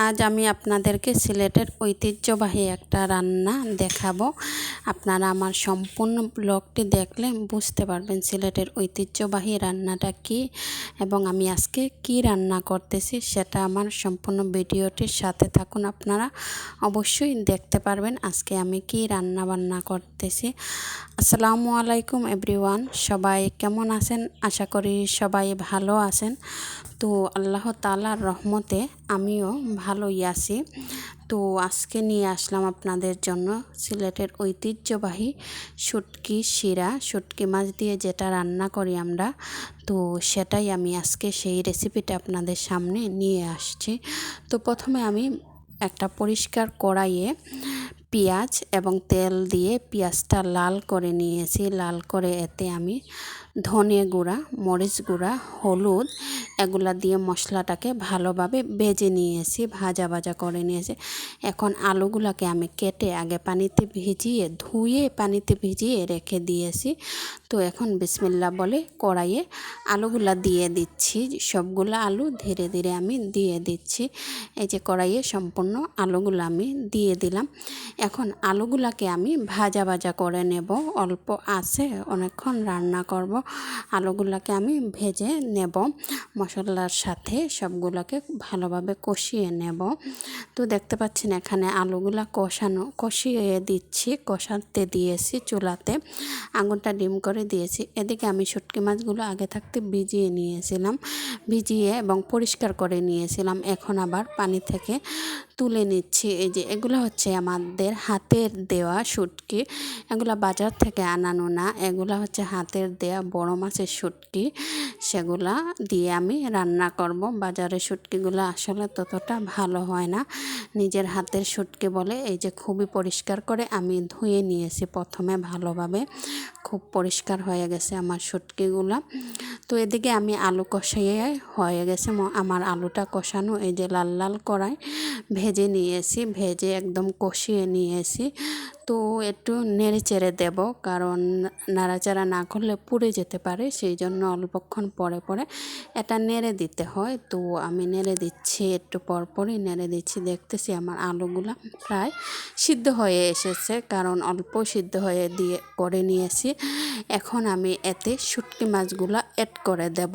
আজ আমি আপনাদেরকে সিলেটের ঐতিহ্যবাহী একটা রান্না দেখাবো। আপনারা আমার সম্পূর্ণ ব্লগটি দেখলে বুঝতে পারবেন সিলেটের ঐতিহ্যবাহী রান্নাটা কি এবং আমি আজকে কি রান্না করতেছি সেটা আমার সম্পূর্ণ ভিডিওটির সাথে থাকুন। আপনারা অবশ্যই দেখতে পারবেন আজকে আমি কি রান্না বান্না করতেছি। আসসালামু আলাইকুম এভরিওয়ান, সবাই কেমন আছেন? আশা করি সবাই ভালো আছেন। তো আল্লাহ তাআলার রহমতে আমিও ভালোই আছি। তো আজকে নিয়ে আসলাম আপনাদের জন্য সিলেটের ঐতিহ্যবাহী শুটকি শিরা, শুটকি মাছ দিয়ে যেটা রান্না করি আমরা, তো সেটাই আমি আজকে সেই রেসিপিটা আপনাদের সামনে নিয়ে আসছি। তো প্রথমে আমি একটা পরিষ্কার কড়াইয়ে পেঁয়াজ এবং তেল দিয়ে পেঁয়াজটা লাল করে নিয়েছি। লাল করে এতে আমি ধনে গুঁড়া, মরিচ গুঁড়া, হলুদ এগুলা দিয়ে মশলাটাকে ভালোভাবে ভেজে নিয়েছি, ভাজা করে নিয়েছি। এখন আলুগুলাকে আমি কেটে আগে পানিতে ভিজিয়ে ধুয়ে পানিতে ভিজিয়ে রেখে দিয়েছি। তো এখন বিসমিল্লাহ বলে কড়াইয়ে আলুগুলা দিয়ে দিচ্ছি। সবগুলা আলু ধীরে ধীরে আমি দিয়ে দিচ্ছি। এই যে কড়াইয়ে সম্পূর্ণ আলুগুলো আমি দিয়ে দিলাম। এখন আলুগুলাকে আমি ভাজা করে নেব। অল্প আছে অনেকক্ষণ রান্না করব। আলুগুলাকে আমি ভেজে নেব, মশলার সাথে সবগুলোকে ভালোভাবে কষিয়ে নেব। তো দেখতে পাচ্ছেন এখানে আলুগুলা কষিয়ে দিচ্ছি, কষাতে দিয়েছি চুলাতে, আগুনটা ডিম করে দিয়েছি। এদিকে আমি শুটকি মাছগুলো আগে থাকতে ভিজিয়ে নিয়েছিলাম, ভিজিয়ে এবং পরিষ্কার করে নিয়েছিলাম। এখন আবার পানি থেকে তুলে নিচ্ছি। এই যে এগুলো হচ্ছে আমাদের হাতের দেওয়া শুটকি, এগুলো বাজার থেকে আনানো না, এগুলো হচ্ছে হাতের দেওয়া বড় মাছের শুটকি। সেগুলা দিয়ে আমি রান্না করব। বাজারের শুটকিগুলো আসলে ততটা ভালো হয় না, নিজের হাতের শুটকি বলে। এই যে খুবই পরিষ্কার করে আমি ধুয়ে নিয়েছি প্রথমে ভালোভাবে, খুব পরিষ্কার হয়ে গেছে আমার শুটকিগুলো। তো এদিকে আমি আলু কষিয়ে হয়ে গেছে আমার আলুটা কষানো। এই যে লাল লাল কড়াই ভেজে নিয়েছি, ভেজে একদম কষিয়ে নিয়েছি। তো একটু নেড়ে চেড়ে দেব, কারণ নাড়াচাড়া না করলে পুড়ে যেতে পারে, সেই জন্য অল্পক্ষণ পরে এটা নেড়ে দিতে হয়। তো আমি নেড়ে দিচ্ছি, একটু পরপরই নেড়ে দিচ্ছি। দেখতেছি আমার আলুগুলা প্রায় সিদ্ধ হয়ে এসেছে, কারণ অল্প সিদ্ধ হয়ে করে নিয়েছি। এখন আমি এতে শুটকি মাছগুলো অ্যাড করে দেব।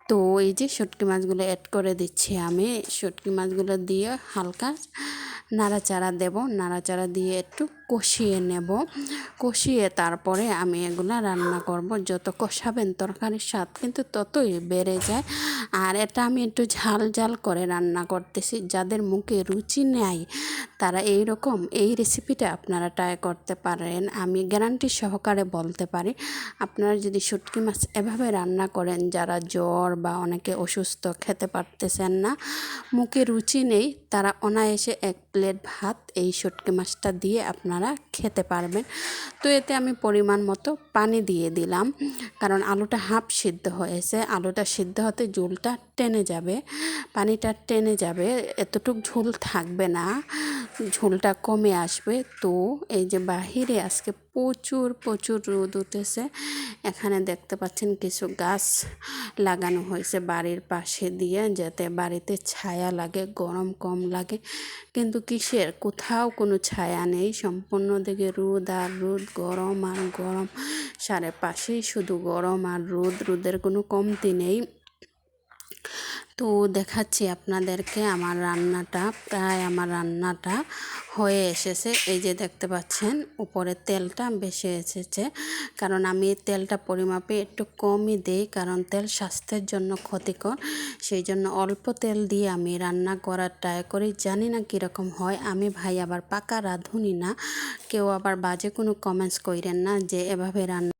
তো এই যে শুটকি মাছগুলো অ্যাড করে দিচ্ছি আমি। শুটকি মাছগুলো দিয়ে হালকা নাড়াচাড়া দেব, নাড়াচাড়া দিয়ে একটু কষিয়ে নেব। কষিয়ে তারপরে আমি এগুলো রান্না করব। যত কষাবেন তরকারির স্বাদ কিন্তু ততই বেড়ে যায়। আর এটা আমি একটু ঝাল করে রান্না করতেছি। যাদের মুখে রুচি নেই তারা এই রেসিপিটা আপনারা ট্রাই করতে পারেন। আমি গ্যারান্টি সহকারে বলতে পারি, আপনারা যদি শুটকি মাছ এভাবে রান্না করেন, যারা জ্বর বা অনেকে অসুস্থ, খেতে পারতেছেন না, মুখে রুচি নেই, তারা অনায়াসে 1 প্লেট ভাত এই শুটকি মাছটা দিয়ে আপনারা খেতে পারবেন। তো এতে আমি পরিমাণ মতো পানি দিয়ে দিলাম, কারণ আলুটা হাফ সিদ্ধ হয়েছে। আলুটা সিদ্ধ হতে ঝোলটা টেনে যাবে, পানিটা টেনে যাবে, এতটুক ঝোল থাকবে না, ঝোলটা কমে আসবে। তো এই যে বাহিরে আজকে প্রচুর রোদ উঠেছে। এখানে দেখতে পাচ্ছেন কিছু গাছ লাগানো হয়েছে বাড়ির পাশে দিয়ে, যাতে বাড়িতে ছায়া লাগে, গরম কম লাগে। কিন্তু কিসের, কোথাও কোনো ছায়া নেই, সম্পূর্ণ দিকে রোদ আর রোদ, গরম আর গরম, চারপাশেই শুধু গরম আর রোদ, রোদের কোনো কমতি নেই। তো দেখাচ্ছি আপনাদেরকে আমার রান্নাটা হয়ে এসেছে। এই যে দেখতে পাচ্ছেন উপরে তেলটা বেশি এসেছে, কারণ আমি তেলটা পরিমাপে একটু কমই দেই, কারণ তেল স্বাস্থ্যের জন্য ক্ষতিকর। সেই জন্য অল্প তেল দিয়ে আমি রান্না করার ট্রাই করি। জানি না কীরকম হয়, আমি ভাই আবার পাকা রাঁধুনি না, কেউ আবার বাজে কোনো কমেন্টস কইরেন না যে এভাবে রান্না